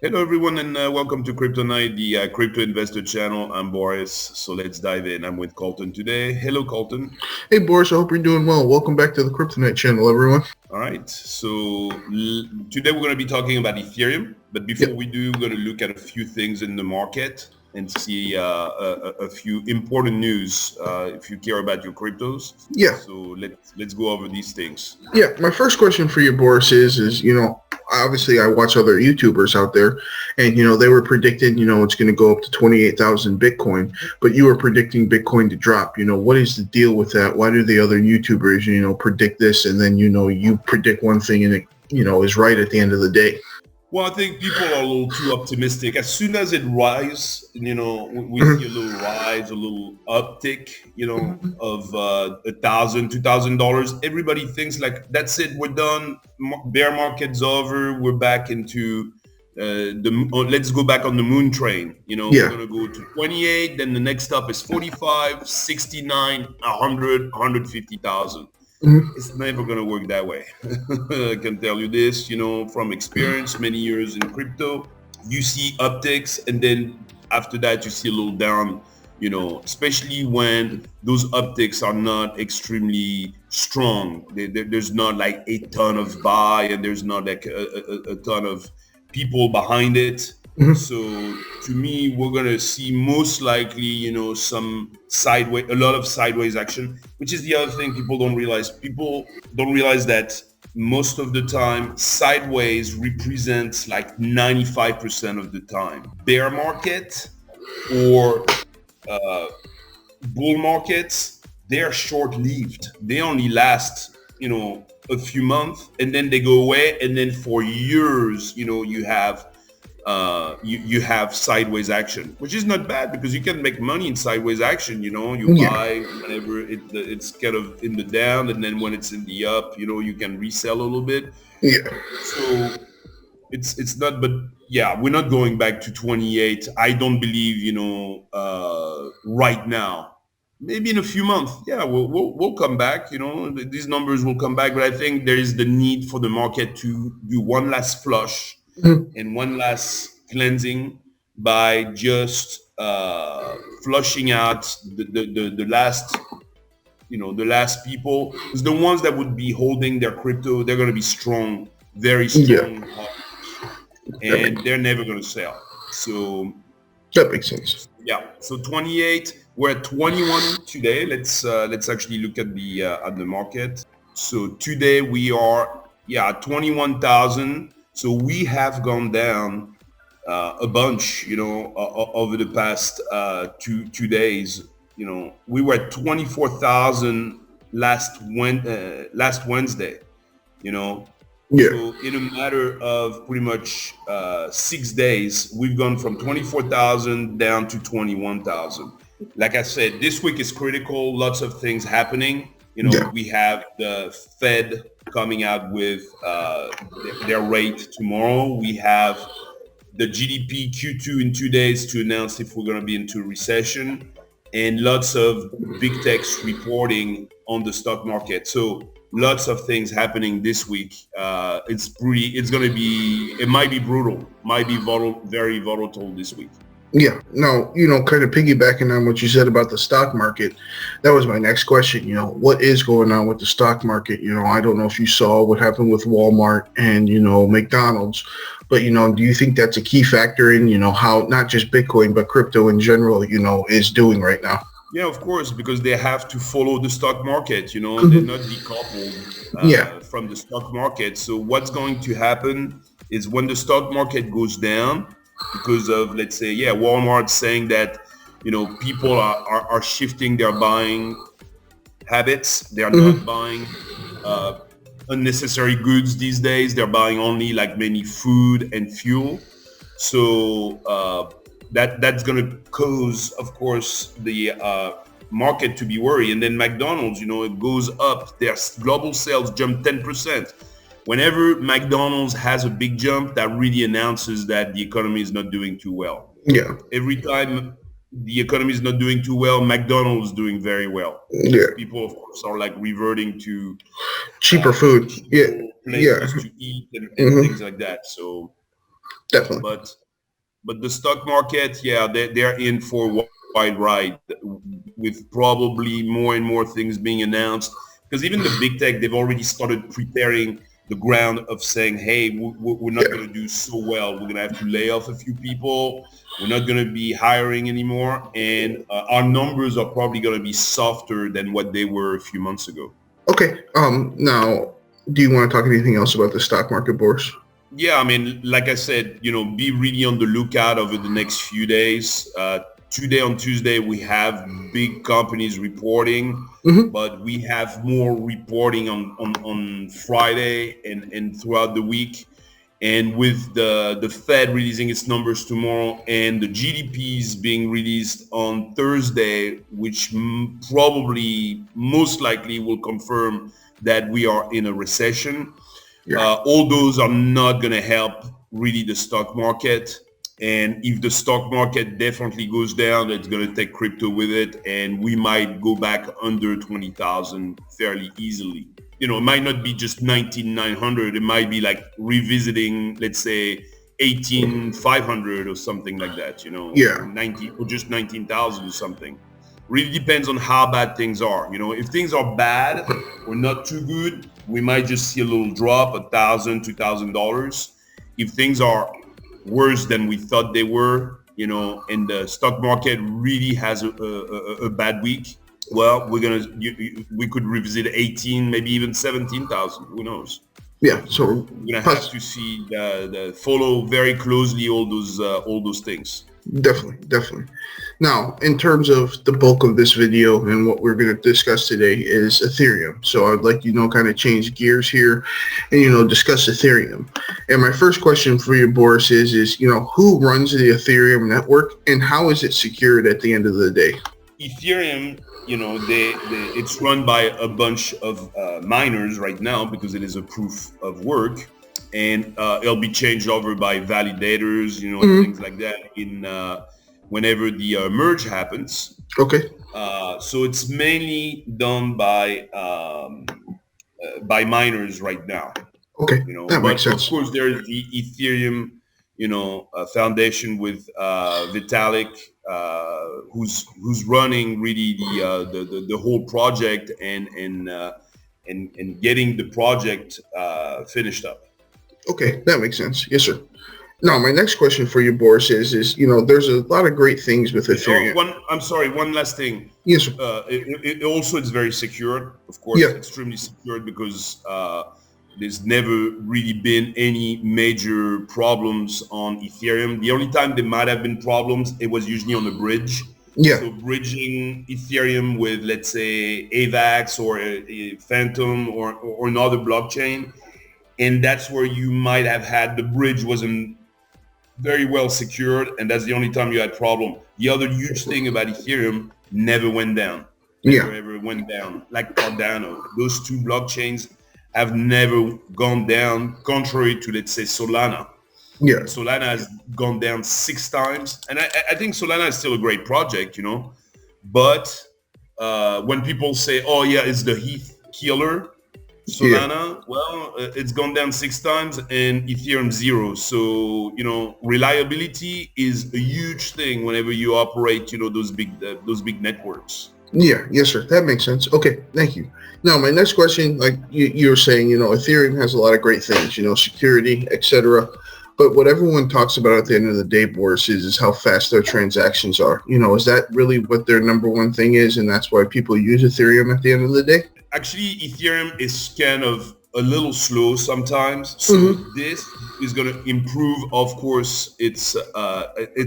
Hello, everyone, and welcome to Crypto Night, the crypto investor channel. I'm Boris, so let's dive in. I'm with Colton today. Hello, Colton. Hey Boris, I hope you're doing well. Welcome back to the Kryptonite channel, everyone. All right, so today we're going to be talking about Ethereum, but before Yep. we do, we're going to look at a few things in the market and see a few important news if you care about your cryptos. Yeah. So let's go over these things. Yeah. My first question for you, Boris, is obviously I watch other YouTubers out there, and they were predicting it's going to go up to 28,000 Bitcoin, but you were predicting Bitcoin to drop. What is the deal with that? Why do the other YouTubers predict this, and then you predict one thing and it is right at the end of the day? Well, I think people are a little too optimistic. As soon as it rises, we Mhm. see a little rise, a little uptick, Mhm. of $1,000, $2,000. Everybody thinks like, that's it, we're done. Bear market's over. We're back into let's go back on the moon train. We're Yeah. gonna go to 28. Then the next stop is 45, 69, 100, 150,000. Mhm. It's never going to work that way. I can tell you this, from experience, many years in crypto. You see upticks, and then after that, you see a little down, especially when those upticks are not extremely strong. There's not like a ton of buy, and there's not like a ton of people behind it. Mhm. So to me, we're gonna see most likely, some sideways, a lot of sideways action, which is the other thing people don't realize. People don't realize that most of the time, sideways represents like 95% of the time. Bear market or uh, bull markets, they're short-lived. They only last, a few months, and then they go away, and then for years, you have sideways action, which is not bad because you can make money in sideways action. You Yeah. buy whenever it's kind of in the down, and then when it's in the up, you can resell a little bit. Yeah. So it's not, but yeah, we're not going back to 28. I don't believe, right now. Maybe in a few months, yeah, we'll come back. These numbers will come back, but I think there is the need for the market to do one last flush Mhm. and one last cleansing by just flushing out the last, the last people, because the ones that would be holding their crypto, they're going to be strong, very Yeah. strong, That and makes they're never going to sell. So that makes sense. yeah, so 28, we're at 21 today. Let's actually look at the market. So today we are, yeah, 21,000. So we have gone down a bunch, over the past two days. We were at 24,000 last Wednesday. You know, Yeah. so in a matter of pretty much 6 days, we've gone from 24,000 down to 21,000. Like I said, this week is critical. Lots of things happening. Yeah. We have the Fed coming out with their rate tomorrow. We have the GDP Q2 in 2 days to announce if we're going to be into recession, and lots of big techs reporting on the stock market. So lots of things happening this week. It's going to be, it might be brutal, might be volatile, very volatile this week. Yeah. No, kind of piggybacking on what you said about the stock market, that was my next question. What is going on with the stock market? I don't know if you saw what happened with Walmart and, McDonald's, but, do you think that's a key factor in, how not just Bitcoin, but crypto in general, is doing right now? Yeah, of course, because they have to follow the stock market. They're Mhm. not decoupled Yeah. from the stock market. So what's going to happen is when the stock market goes down, because of, let's say, yeah, Walmart saying that, people are shifting their buying habits. They're not Mhm. buying unnecessary goods these days. They're buying only like many food and fuel. So that's going to cause, of course, the market to be worried. And then McDonald's, it goes up. Their global sales jump 10%. Whenever McDonald's has a big jump, that really announces that the economy is not doing too well. Yeah. Every time the economy is not doing too well, McDonald's is doing very well because Yeah. people, of course, are like reverting to Cheaper food. Yeah. cheaper Yeah. places to eat and Hmm. things like that. So Definitely. But the stock market, yeah, they're in for a wide ride with probably more and more things being announced. Because even the big tech, they've already started preparing the ground of saying, hey, we're not Yeah. going to do so well. We're going to have to lay off a few people. We're not going to be hiring anymore. And our numbers are probably going to be softer than what they were a few months ago. Okay. Now, do you want to talk anything else about the stock market, Boris? Yeah, I mean, like I said, be really on the lookout over the next few days. Today on Tuesday, we have big companies reporting, Mm-hmm. but we have more reporting on Friday and throughout the week. And with the Fed releasing its numbers tomorrow and the GDPs being released on Thursday, which probably most likely will confirm that we are in a recession. Yeah. All those are not going to help really the stock market. And if the stock market definitely goes down, it's going to take crypto with it, and we might go back under 20,000 fairly easily. It might not be just 19,900. It might be like revisiting, let's say, 18,500 or something like that. Yeah. 90 or just 19,000 or something. Really depends on how bad things are. If things are bad or not too good, we might just see a little drop, $1,000, $2,000. If things are worse than we thought they were, and the stock market really has a bad week, well, we could revisit 18, maybe even 17,000. Who knows? Yeah. So We're gonna have to see the follow very closely all those things. definitely. Now, in terms of the bulk of this video and what we're going to discuss today is Ethereum. So I'd like, kind of change gears here and, discuss Ethereum. And my first question for you, Boris, is, who runs the Ethereum network and how is it secured at the end of the day? Ethereum, it's run by a bunch of miners right now because it is a proof of work, and it'll be changed over by validators, and things like that whenever the merge happens. Okay. So it's mainly done by miners right now. Okay. That But makes sense. of course there's the Ethereum, foundation with Vitalik, who's running really the whole project and getting the project finished up. Okay, that makes sense. Yes, sir. Now, my next question for you, Boris, is there's a lot of great things with Ethereum. One last thing. Yes, sir. It also it's very secure, of course, Yeah. extremely secure because there's never really been any major problems on Ethereum. The only time there might have been problems, it was usually on the bridge. Yeah. So bridging Ethereum with, let's say, AVAX or a Phantom or another blockchain. And that's where you might have had the bridge wasn't very well secured, and that's the only time you had problem. The other huge thing about Ethereum, never went down. Never ever went down. Like Cardano. Those two blockchains have never gone down, contrary to, let's say, Solana. Yeah. Solana has gone down 6 times. And I think Solana is still a great project, But when people say, oh yeah, it's the ETH killer, Solana, well, it's gone down 6 times and Ethereum 0. So, reliability is a huge thing whenever you operate, those big networks. Yeah, yes, sir. That makes sense. Okay, thank you. Now, my next question, like you were saying, Ethereum has a lot of great things, security, etc. But what everyone talks about at the end of the day, Boris, is how fast their transactions are. Is that really what their number one thing is, and that's why people use Ethereum at the end of the day? Actually, Ethereum is kind of a little slow sometimes. So this is going to improve, of course, its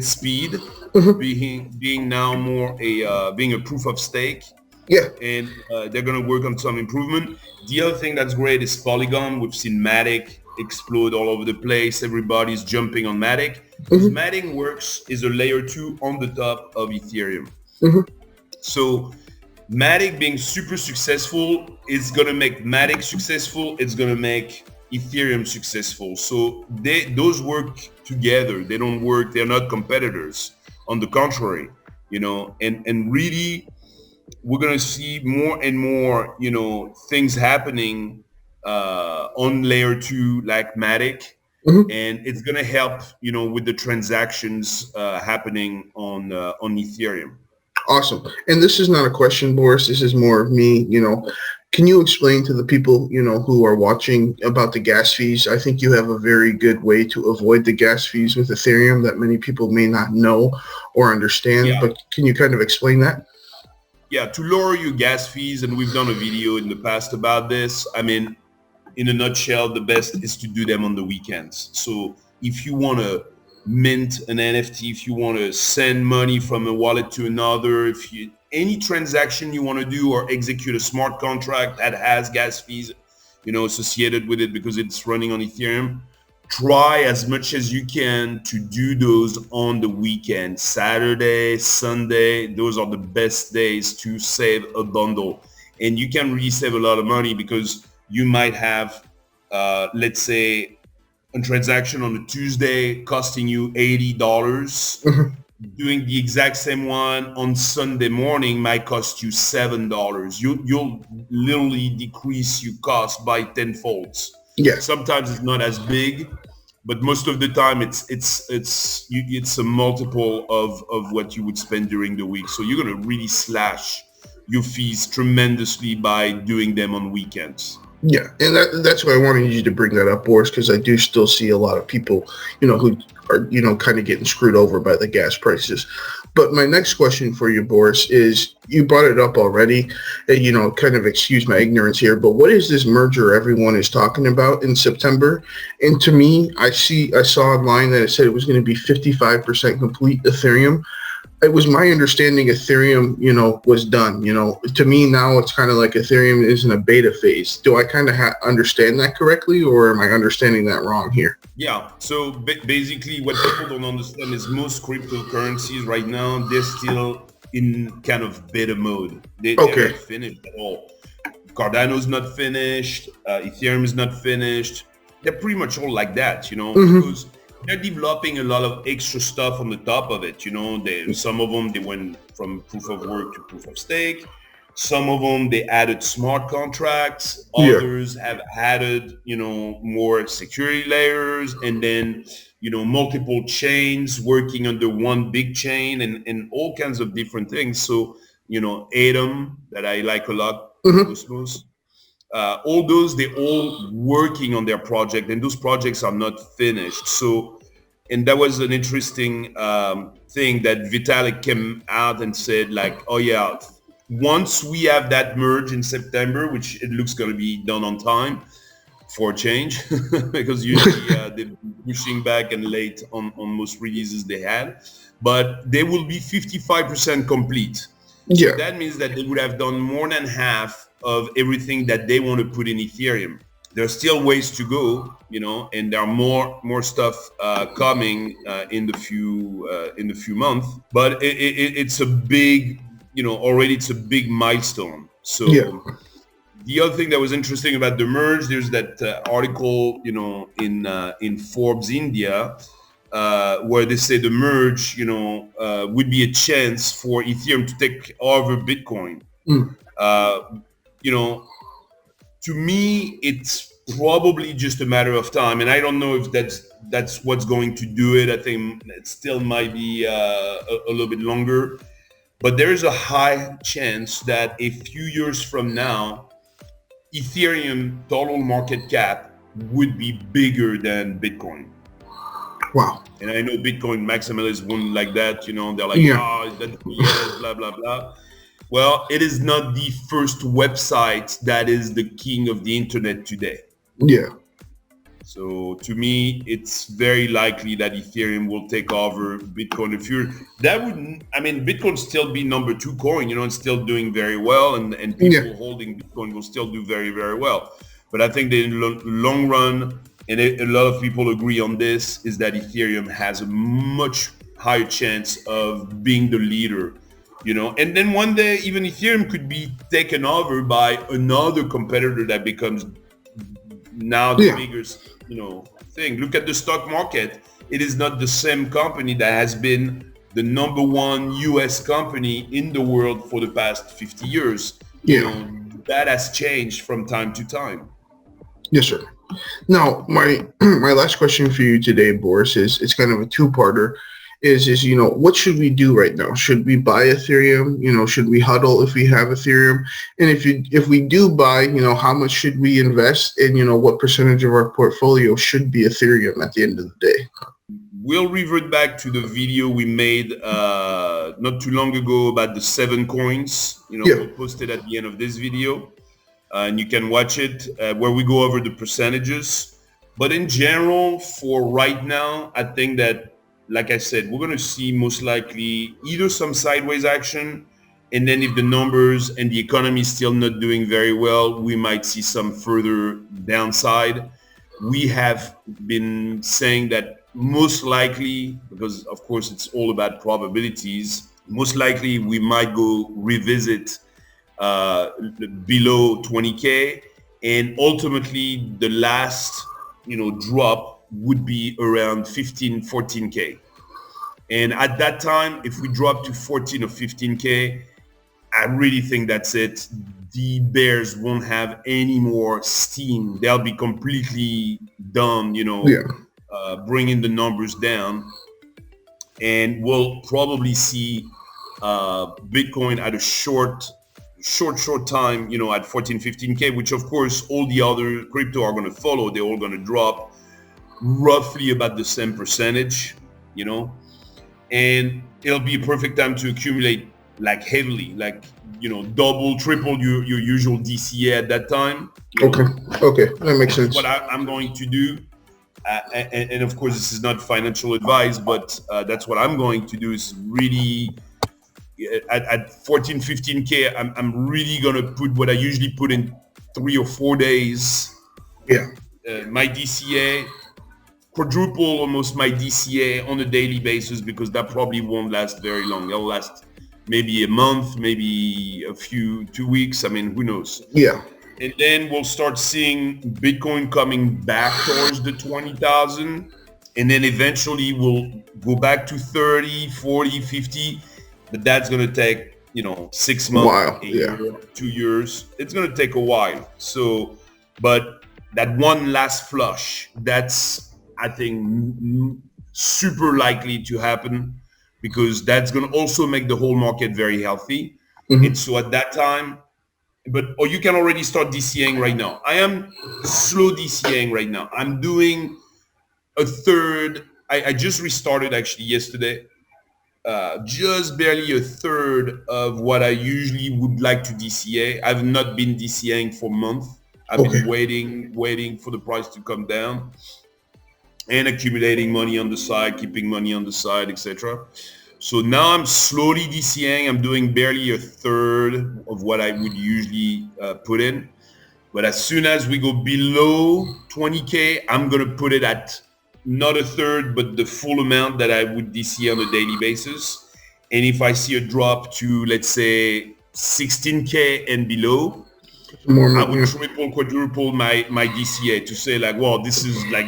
speed, being now more being a proof of stake. Yeah. And they're going to work on some improvement. The other thing that's great is Polygon. We've seen Matic explode all over the place. Everybody's jumping on Matic. Matic works is a layer 2 on the top of Ethereum. So Matic being super successful is going to make Matic successful. It's going to make Ethereum successful. So those work together. They don't work. They're not competitors. On the contrary, and really we're going to see more and more, things happening on layer 2 like Matic. and it's going to help, with the transactions happening on Ethereum. Awesome. And this is not a question, Boris. This is more of me, can you explain to the people, who are watching about the gas fees? I think you have a very good way to avoid the gas fees with Ethereum that many people may not know or understand, Yeah. but can you kind of explain that? Yeah, to lower your gas fees, and we've done a video in the past about this. I mean, in a nutshell, the best is to do them on the weekends. So if you want to mint an NFT, if you want to send money from a wallet to another, any transaction you want to do or execute a smart contract that has gas fees, associated with it because it's running on Ethereum, try as much as you can to do those on the weekend. Saturday, Sunday, those are the best days to save a bundle. And you can really save a lot of money because you might have, let's say, a transaction on a Tuesday costing you $80. Doing the exact same one on Sunday morning might cost you $7. You'll literally decrease your cost by tenfolds. Yeah. Sometimes it's not as big, but most of the time it's a multiple of what you would spend during the week. So you're gonna really slash your fees tremendously by doing them on weekends. Yeah, and that's why I wanted you to bring that up, Boris, because I do still see a lot of people, who are, kind of getting screwed over by the gas prices. But my next question for you, Boris, is you brought it up already, kind of excuse my ignorance here, but what is this merger everyone is talking about in September? And to me, I saw online that it said it was going to be 55% complete Ethereum. It was my understanding Ethereum, was done. To me now it's kind of like Ethereum is in a beta phase. Do I kind of understand that correctly, or am I understanding that wrong here? Yeah. So basically, what people don't understand is most cryptocurrencies right now, they're still in kind of beta mode. They're not finished at all. Cardano's not finished. Ethereum is not finished. They're pretty much all like that, because they're developing a lot of extra stuff on the top of it. Some of them, they went from proof of work to proof of stake. Some of them, they added smart contracts. Others have added, more security layers, and then, multiple chains working under one big chain, and all kinds of different things. So, Atom, that I like a lot, Cosmos, all those, they're all working on their project, and those projects are not finished. So, and that was an interesting thing that Vitalik came out and said, like, oh yeah, once we have that merge in September, which it looks going to be done on time for a change, because usually they're pushing back and late on most releases they had, but they will be 55% complete. So that means that they would have done more than half of everything that they want to put in Ethereum. There's still ways to go, and there are more stuff coming in the few months. But it's a big, already it's a big milestone. So the other thing that was interesting about the merge, there's that article, in Forbes India, where they say the merge, would be a chance for Ethereum to take over Bitcoin. To me, it's probably just a matter of time, and I don't know if that's what's going to do it. I think it still might be a little bit longer, but there is a high chance that a few years from now, Ethereum total market cap would be bigger than Bitcoin. Wow. And I know Bitcoin maximalists won't like that. They're like, that's BS, blah, blah, blah. Well, it is not the first website that is the king of the internet today. Yeah. So to me, it's very likely that Ethereum will take over Bitcoin. Bitcoin still be number 2 coin, and still doing very well, and people holding Bitcoin will still do very, very well. But I think that in the long run, and a lot of people agree on this, is that Ethereum has a much higher chance of being the leader. And then one day even Ethereum could be taken over by another competitor that becomes now the biggest, thing. Look at the stock market. It is not the same company that has been the number 1 US company in the world for the past 50 years. That has changed from time to time. Yes, sir. Now, my my last question for you today, Boris, is it's kind of a two-parter. Is what should we do right now? Should we buy Ethereum? Should we huddle if we have Ethereum? And if we do buy, how much should we invest? And what percentage of our portfolio should be Ethereum at the end of the day? We'll revert back to the video we made not too long ago about the 7 coins. Yeah. We'll post it at the end of this video, and you can watch it where we go over the percentages. But in general, for right now, I think that, like I said, we're going to see most likely either some sideways action, and then if the numbers and the economy is still not doing very well, we might see some further downside. We have been saying that most likely, because of course it's all about probabilities, most likely we might go revisit below 20K, and ultimately the last drop would be around 14K. And at that time, if we drop to 14 or 15K, I really think that's it. The bears won't have any more steam. They'll be completely done, bringing the numbers down. And we'll probably see Bitcoin at a short time, at 14, 15K, which of course all the other crypto are going to follow. They're all going to drop roughly about the same percentage, and it'll be a perfect time to accumulate like heavily, like, double, triple your usual DCA at that time. Okay, that makes sense. What I'm going to do, and of course this is not financial advice, but that's what I'm going to do, is really at 14, 15K, I'm really going to put what I usually put in 3 or 4 days. Yeah. My DCA, quadruple almost my DCA on a daily basis, because that probably won't last very long. It'll last maybe a month, maybe 2 weeks. I mean, who knows? Yeah. And then we'll start seeing Bitcoin coming back towards the 20,000. And then eventually we'll go back to 30, 40, 50. But that's going to take, 6 months, year, 2 years. It's going to take a while. So, but that one last flush, that's, I think, super likely to happen, because that's going to also make the whole market very healthy. Mm-hmm. And so at that time, or you can already start DCAing right now. I am slow DCAing right now. I'm doing a third. I just restarted actually yesterday. Just barely a third of what I usually would like to DCA. I've not been DCAing for months. I've been waiting for the price to come down and accumulating money on the side, keeping money on the side, etc. So now I'm slowly DCAing. I'm doing barely a third of what I would usually put in. But as soon as we go below 20K, I'm going to put it at not a third, but the full amount that I would DCA on a daily basis. And if I see a drop to, let's say, 16K and below, I would triple, quadruple my DCA to say like, well, this is like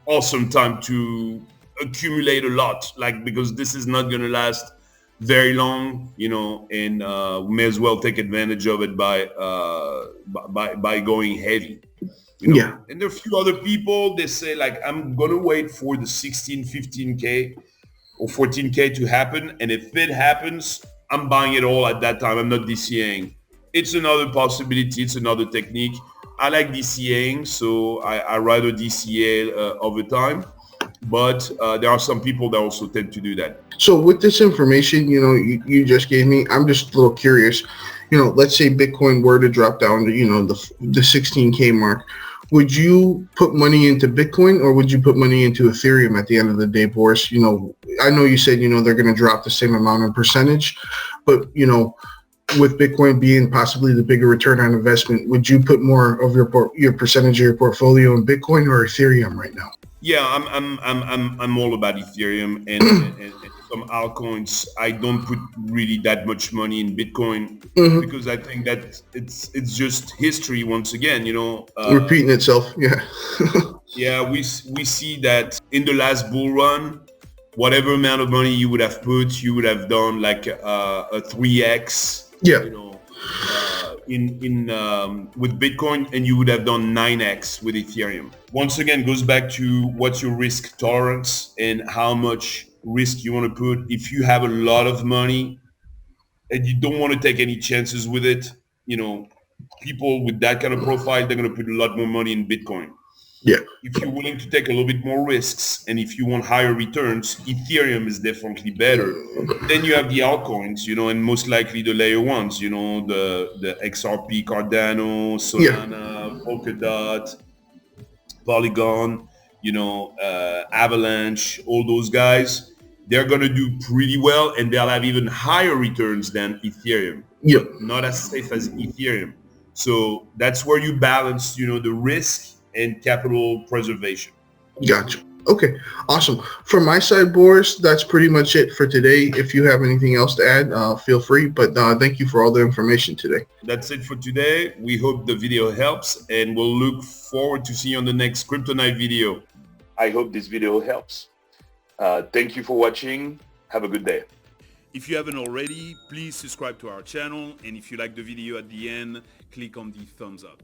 awesome time to accumulate a lot, like, because this is not going to last very long, and we may as well take advantage of it by going heavy. Yeah. And there are a few other people, they say like, I'm going to wait for the 16, 15K or 14K to happen. And if it happens, I'm buying it all at that time. I'm not DCAing. It's another possibility. It's another technique. I like DCAing, so I rather DCA over time. But there are some people that also tend to do that. So with this information, you just gave me, I'm just a little curious. Let's say Bitcoin were to drop down to, the 16K mark. Would you put money into Bitcoin, or would you put money into Ethereum at the end of the day, Boris? I know you said, they're going to drop the same amount in percentage, but, with Bitcoin being possibly the bigger return on investment, would you put more of your percentage of your portfolio in Bitcoin or Ethereum right now? Yeah, I'm all about Ethereum and some altcoins. I don't put really that much money in Bitcoin because I think that it's just history once again. Repeating itself. Yeah. Yeah, we see that in the last bull run, whatever amount of money you would have put, you would have done like a 3x. Yeah. with Bitcoin, and you would have done 9x with Ethereum. Once again, goes back to what's your risk tolerance and how much risk you want to put. If you have a lot of money and you don't want to take any chances with it, people with that kind of profile, they're going to put a lot more money in Bitcoin. Yeah. If you're willing to take a little bit more risks and if you want higher returns, Ethereum is definitely better. Then you have the altcoins, and most likely the layer ones, the XRP, Cardano, Yeah. Solana, Polkadot, Polygon, Avalanche, all those guys. They're going to do pretty well and they'll have even higher returns than Ethereum, Yeah. but not as safe as Ethereum. So that's where you balance, the risk and capital preservation. Gotcha. Okay, awesome. From my side, Boris, that's pretty much it for today. If you have anything else to add, feel free. But thank you for all the information today. That's it for today. We hope the video helps and we'll look forward to see you on the next Crypto Night video. I hope this video helps. Thank you for watching. Have a good day. If you haven't already, please subscribe to our channel. And if you like the video at the end, click on the thumbs up.